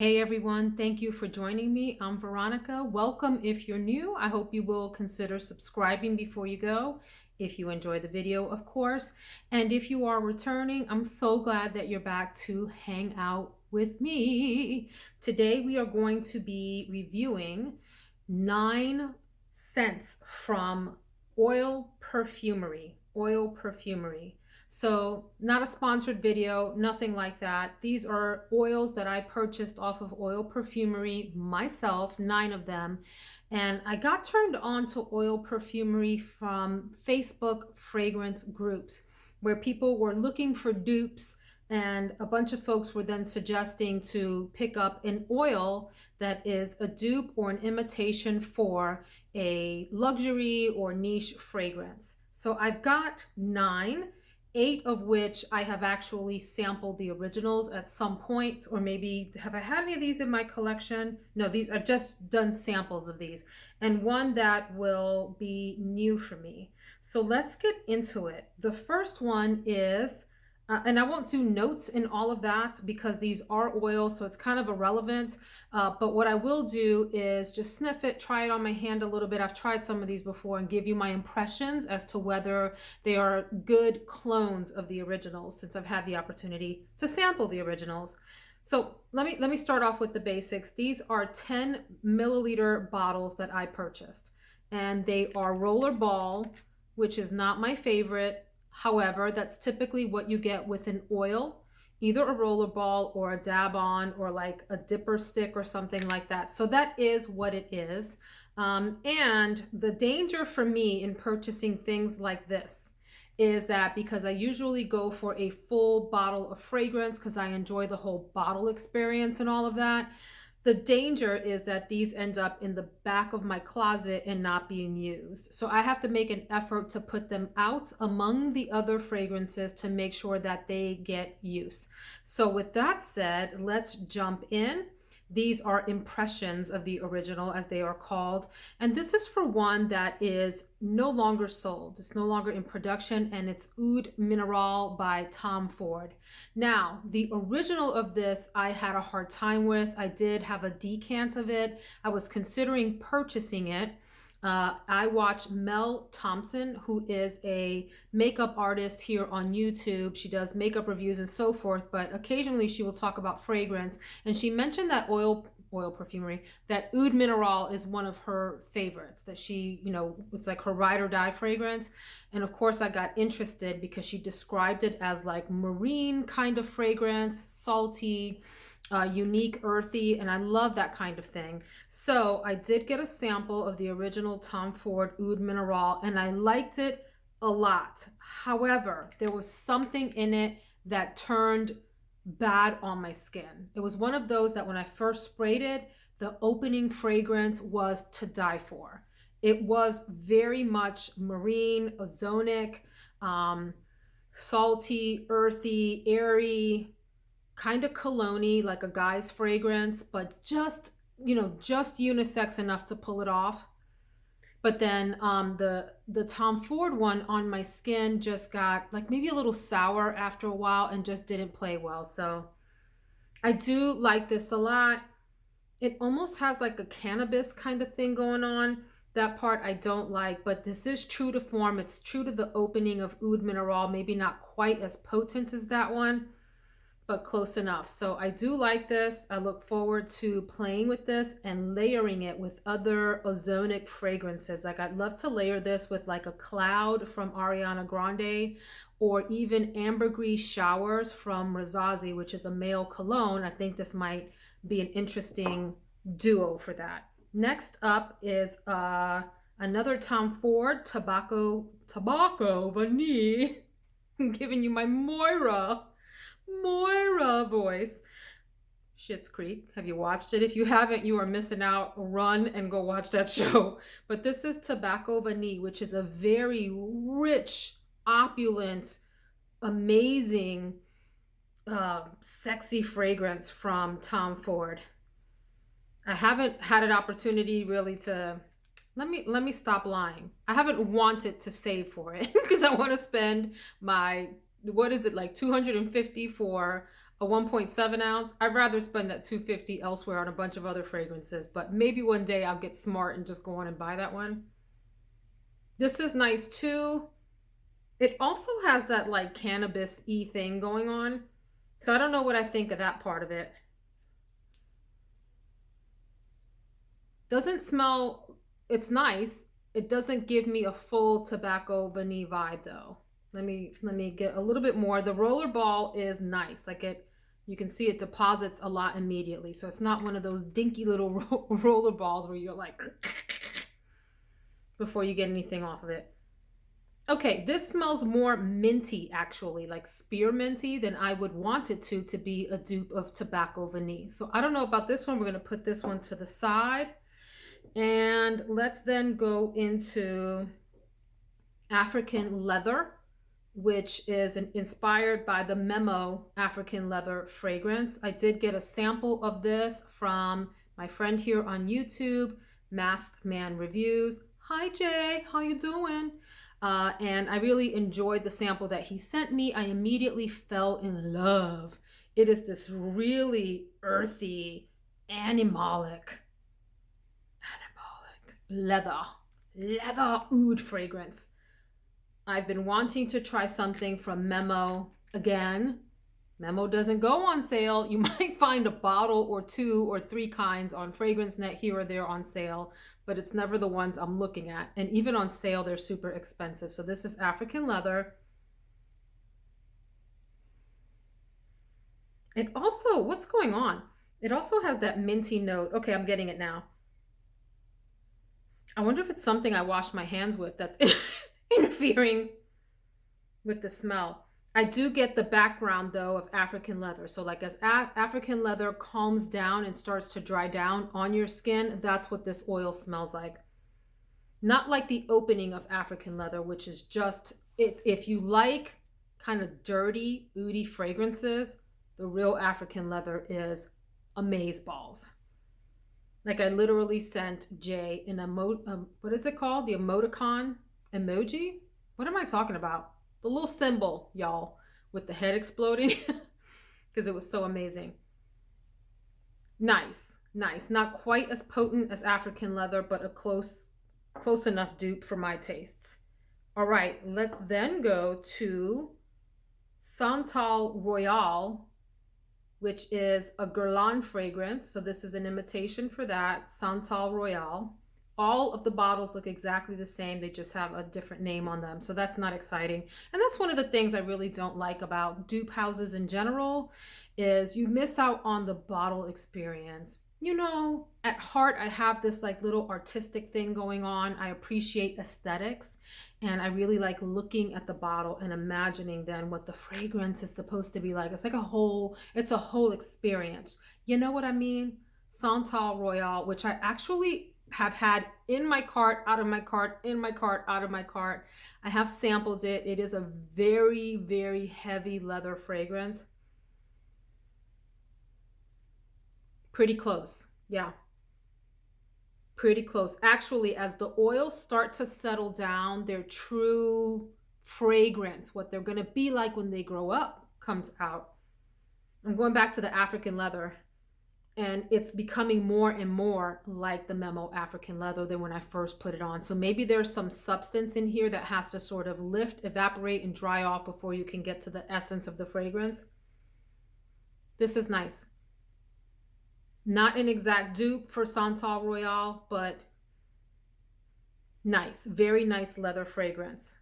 Hey everyone, thank you for joining me. I'm Veronica. Welcome if you're new. I hope you will consider subscribing before you go, if you enjoy the video, of course. And if you are returning, I'm so glad that you're back to hang out with me. Today we are going to be reviewing 9 scents from Oil Perfumery. Oil Perfumery. So not a sponsored video, nothing like that. These are oils that I purchased off of Oil Perfumery myself, 9 of them. And I got turned on to Oil Perfumery from Facebook fragrance groups where people were looking for dupes, and a bunch of folks were then suggesting to pick up an oil that is a dupe or an imitation for a luxury or niche fragrance. So I've got 9. 8 of which I have actually sampled the originals at some point, or maybe have I had any of these in my collection? No, these I've just done samples of these, and one that will be new for me. So let's get into it. The first one is and I won't do notes in all of that because these are oils, so it's kind of irrelevant. But what I will do is just sniff it, try it on my hand a little bit. I've tried some of these before, and give you my impressions as to whether they are good clones of the originals, since I've had the opportunity to sample the originals. So let me start off with the basics. These are 10 milliliter bottles that I purchased, and they are rollerball, which is not my favorite. However, that's typically what you get with an oil, either a rollerball or a dab on, or like a dipper stick or something like that. So that is what it is. And the danger for me in purchasing things like this is that because I usually go for a full bottle of fragrance because I enjoy the whole bottle experience and all of that, the danger is that these end up in the back of my closet and not being used. So I have to make an effort to put them out among the other fragrances to make sure that they get use. So with that said, let's jump in. These are impressions of the original, as they are called. And this is for one that is no longer sold. It's no longer in production, and it's Oud Mineral by Tom Ford. Now, the original of this, I had a hard time with. I did have a decant of it. I was considering purchasing it. I watch Mel Thompson, who is a makeup artist here on YouTube. She does makeup reviews and so forth, but occasionally she will talk about fragrance. And she mentioned that Oil Perfumery, that Oud Mineral is one of her favorites, that she, it's like her ride or die fragrance. And of course I got interested because she described it as like marine kind of fragrance, salty, unique, earthy, and I love that kind of thing. So I did get a sample of the original Tom Ford Oud Mineral, and I liked it a lot. However, there was something in it that turned bad on my skin. It was one of those that when I first sprayed it, the opening fragrance was to die for. It was very much marine, ozonic, salty, earthy, airy, kind of cologne-y, like a guy's fragrance, but just unisex enough to pull it off. But then the Tom Ford one on my skin just got like maybe a little sour after a while and just didn't play well. So I do like this a lot. It almost has like a cannabis kind of thing going on. That part I don't like, but this is true to form. It's true to the opening of Oud Mineral, maybe not quite as potent as that one, but close enough. So I do like this. I look forward to playing with this and layering it with other ozonic fragrances. Like I'd love to layer this with like a Cloud from Ariana Grande, or even Ambergris Showers from Razazi, which is a male cologne. I think this might be an interesting duo for that. Next up is another Tom Ford Tobacco Vanille. I'm giving you my Moira voice. Schitt's Creek. Have you watched it? If you haven't, you are missing out. Run and go watch that show. But this is Tobacco Vanille, which is a very rich, opulent, amazing, sexy fragrance from Tom Ford. I haven't had an opportunity really to let me stop lying. I haven't wanted to save for it because I want to spend my, what is it, like $250 for a 1.7 ounce. I'd rather spend that $250 elsewhere on a bunch of other fragrances, but maybe one day I'll get smart and just go on and buy that one. This is nice too. It also has that like cannabis-y thing going on. So I don't know what I think of that part of it. Doesn't smell, it's nice. It doesn't give me a full tobacco vanille vibe though. Let me get a little bit more. The rollerball is nice. Like you can see it deposits a lot immediately. So it's not one of those dinky little roller balls where you're like before you get anything off of it. Okay, this smells more minty actually, like spearminty than I would want it to be a dupe of Tobacco Vanille. So I don't know about this one. We're gonna put this one to the side. And let's then go into African Leather, which is inspired by the Memo African Leather fragrance. I did get a sample of this from my friend here on YouTube, Masked Man Reviews. Hi Jay, how you doing? And I really enjoyed the sample that he sent me. I immediately fell in love. It is this really earthy, animalic leather oud fragrance. I've been wanting to try something from Memo again. Memo doesn't go on sale. You might find a bottle or 2 or 3 kinds on FragranceNet here or there on sale, but it's never the ones I'm looking at. And even on sale, they're super expensive. So this is African Leather. It also, what's going on? It also has that minty note. Okay, I'm getting it now. I wonder if it's something I washed my hands with that's interfering with the smell. I do get the background though of African leather. So like as African leather calms down and starts to dry down on your skin, that's what this oil smells like. Not like the opening of African leather, which is just, if you like kind of dirty, oudy fragrances, the real African leather is amazeballs. Like I literally sent Jay an what is it called? The emoticon emoji? What am I talking about? The little symbol, y'all, with the head exploding because it was so amazing. Nice, nice. Not quite as potent as African leather, but a close enough dupe for my tastes. All right, let's then go to Santal Royal, which is a Guerlain fragrance. So this is an imitation for that, Santal Royal. All of the bottles look exactly the same. They just have a different name on them. So that's not exciting. And that's one of the things I really don't like about dupe houses in general is you miss out on the bottle experience. You know, at heart, I have this like little artistic thing going on. I appreciate aesthetics and I really like looking at the bottle and imagining then what the fragrance is supposed to be like. It's like it's a whole experience. You know what I mean? Santal Royal, which I actually have had in my cart, out of my cart, in my cart, out of my cart. I have sampled it. It is a very, very heavy leather fragrance. Pretty close. Yeah. Pretty close. Actually, as the oils start to settle down, their true fragrance, what they're going to be like when they grow up, comes out. I'm going back to the African leather. And it's becoming more and more like the Memo African leather than when I first put it on. So maybe there's some substance in here that has to sort of lift, evaporate, and dry off before you can get to the essence of the fragrance. This is nice. Not an exact dupe for Santal Royal, but nice. Very nice leather fragrance.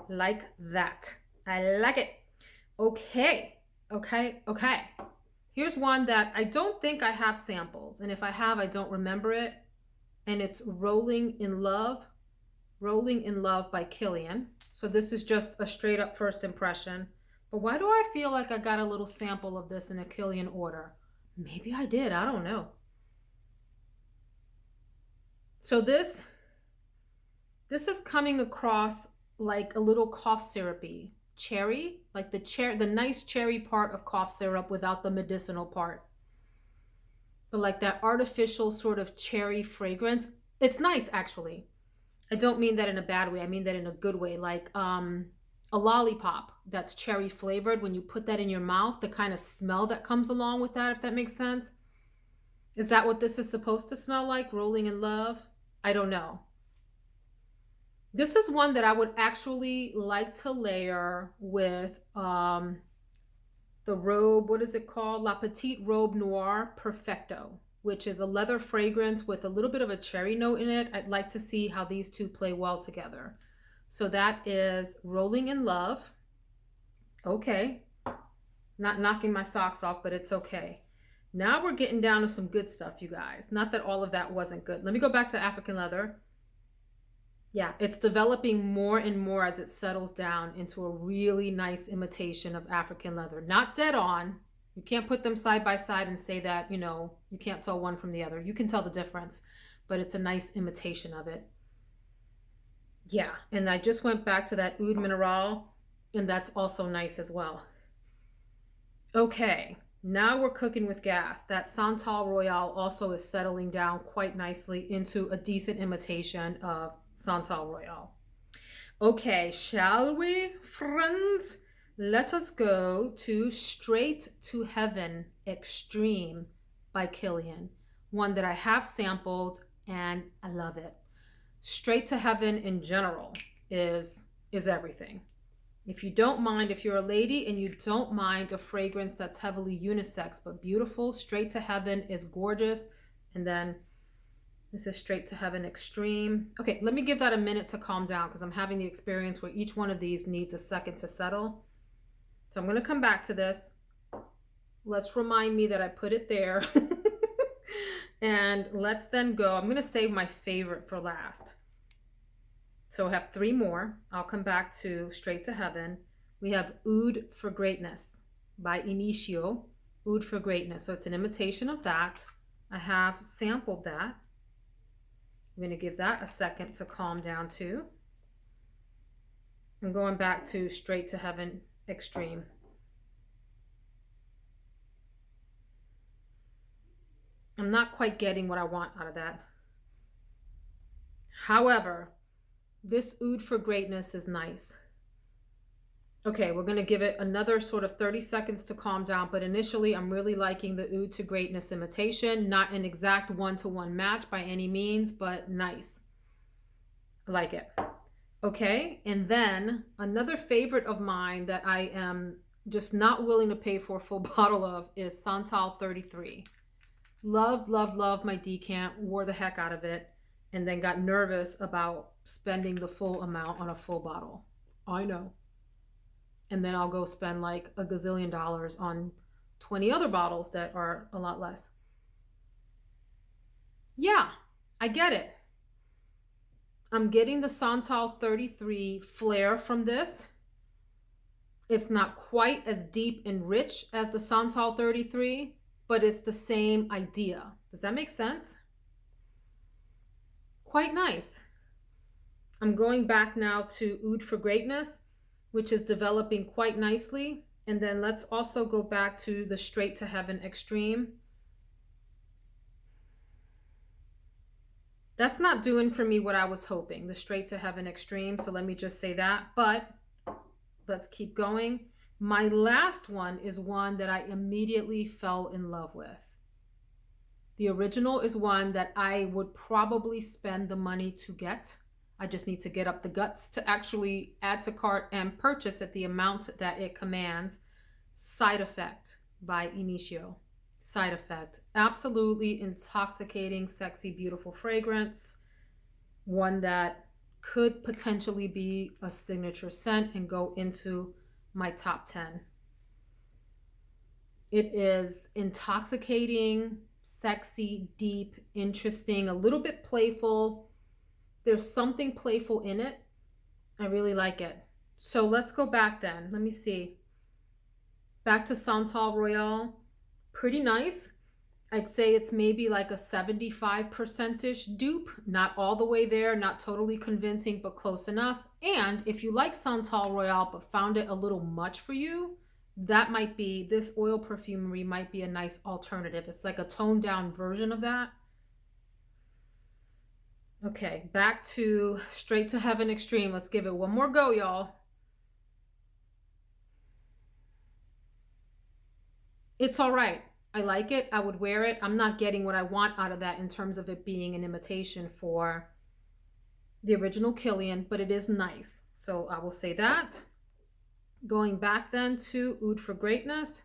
Like that. I like it. Okay. Here's one that I don't think I have samples. And if I have, I don't remember it. And it's Rolling in Love by Kilian. So this is just a straight up first impression. But why do I feel like I got a little sample of this in a Kilian order? Maybe I did, I don't know. So this is coming across like a little cough syrupy. Cherry, like the nice cherry part of cough syrup without the medicinal part. But like that artificial sort of cherry fragrance. It's nice actually. I don't mean that in a bad way. I mean that in a good way. Like a lollipop that's cherry flavored. When you put that in your mouth, the kind of smell that comes along with that, if that makes sense. Is that what this is supposed to smell like? Rolling in love? I don't know. This is one that I would actually like to layer with the robe, what is it called? La Petite Robe Noire Perfecto, which is a leather fragrance with a little bit of a cherry note in it. I'd like to see how these two play well together. So that is Rolling in Love. Okay. Not knocking my socks off, but it's okay. Now we're getting down to some good stuff, you guys. Not that all of that wasn't good. Let me go back to African leather. Yeah, it's developing more and more as it settles down into a really nice imitation of African leather. Not dead on. You can't put them side by side and say that, you know, you can't tell one from the other. You can tell the difference, but it's a nice imitation of it. Yeah, and I just went back to that Oud Mineral, and that's also nice as well. Okay, now we're cooking with gas. That Santal Royal also is settling down quite nicely into a decent imitation of Santal Royal. Okay, shall we, friends? Let us go to Straight to Heaven Extreme by Kilian, one that I have sampled and I love it. Straight to Heaven in general is everything. If you don't mind, if you're a lady and you don't mind a fragrance that's heavily unisex but beautiful, Straight to Heaven is gorgeous. And then this is Straight to Heaven Extreme. Okay, let me give that a minute to calm down because I'm having the experience where each one of these needs a second to settle. So I'm going to come back to this. Let's remind me that I put it there. And let's then go. I'm going to save my favorite for last. So I have 3 more. I'll come back to Straight to Heaven. We have Oud for Greatness by Initio. Oud for Greatness. So it's an imitation of that. I have sampled that. I'm going to give that a second to calm down too. I'm going back to Straight to Heaven Extreme. I'm not quite getting what I want out of that. However, this Oud for Greatness is nice. Okay, we're going to give it another sort of 30 seconds to calm down, but initially I'm really liking the Oud to Greatness imitation. Not an exact one-to-one match by any means, but nice. I like it. Okay, and then another favorite of mine that I am just not willing to pay for a full bottle of is Santal 33. Loved, loved, loved my decant, wore the heck out of it, and then got nervous about spending the full amount on a full bottle. I know. And then I'll go spend like a gazillion dollars on 20 other bottles that are a lot less. Yeah, I get it. I'm getting the Santal 33 flair from this. It's not quite as deep and rich as the Santal 33, but it's the same idea. Does that make sense? Quite nice. I'm going back now to Oud for Greatness, which is developing quite nicely. And then let's also go back to the Straight to Heaven Extreme. That's not doing for me what I was hoping, the Straight to Heaven Extreme. So let me just say that, but let's keep going. My last one is one that I immediately fell in love with. The original is one that I would probably spend the money to get. I just need to get up the guts to actually add to cart and purchase at the amount that it commands. Side Effect by Initio. Side Effect. Absolutely intoxicating, sexy, beautiful fragrance. One that could potentially be a signature scent and go into my top 10. It is intoxicating, sexy, deep, interesting, a little bit playful. There's something playful in it. I really like it. So let's go back then. Let me see. Back to Santal Royal. Pretty nice. I'd say it's maybe like a 75%-ish dupe. Not all the way there, not totally convincing, but close enough. And if you like Santal Royal but found it a little much for you, that might be, this Oil Perfumery might be a nice alternative. It's like a toned down version of that. Okay, back to Straight to Heaven Extreme. Let's give it one more go, y'all. It's all right. I like it. I would wear it. I'm not getting what I want out of that in terms of it being an imitation for the original Kilian, but it is nice. So I will say that. Going back then to Oud for Greatness.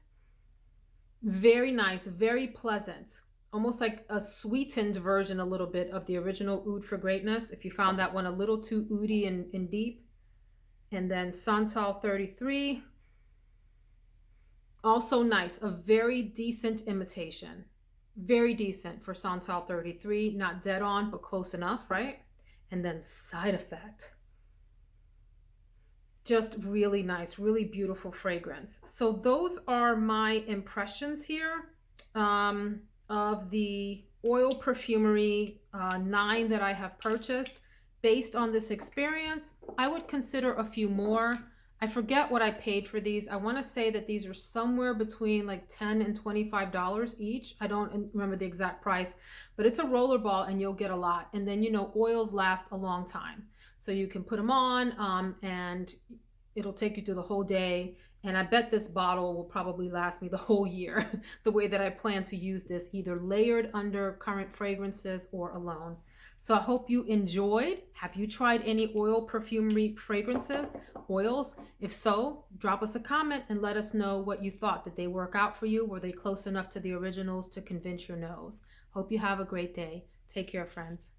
Very nice, very pleasant. Almost like a sweetened version a little bit of the original Oud for Greatness. If you found that one a little too oody and deep. And then Santal 33. Also nice, a very decent imitation. Very decent for Santal 33. Not dead on, but close enough, right? And then Side Effect. Just really nice, really beautiful fragrance. So those are my impressions here of the Oil Perfumery 9 that I have purchased. Based on this experience, I would consider a few more. I forget what I paid for these. I want to say that these are somewhere between like $10 and $25 each. I don't remember the exact price, but it's a rollerball and you'll get a lot. And then, you know, oils last a long time. So you can put them on and it'll take you through the whole day. And I bet this bottle will probably last me the whole year, the way that I plan to use this, either layered under current fragrances or alone. So I hope you enjoyed. Have you tried any Oil Perfumery fragrances, oils? If so, drop us a comment and let us know what you thought. Did they work out for you? Were they close enough to the originals to convince your nose? Hope you have a great day. Take care, friends.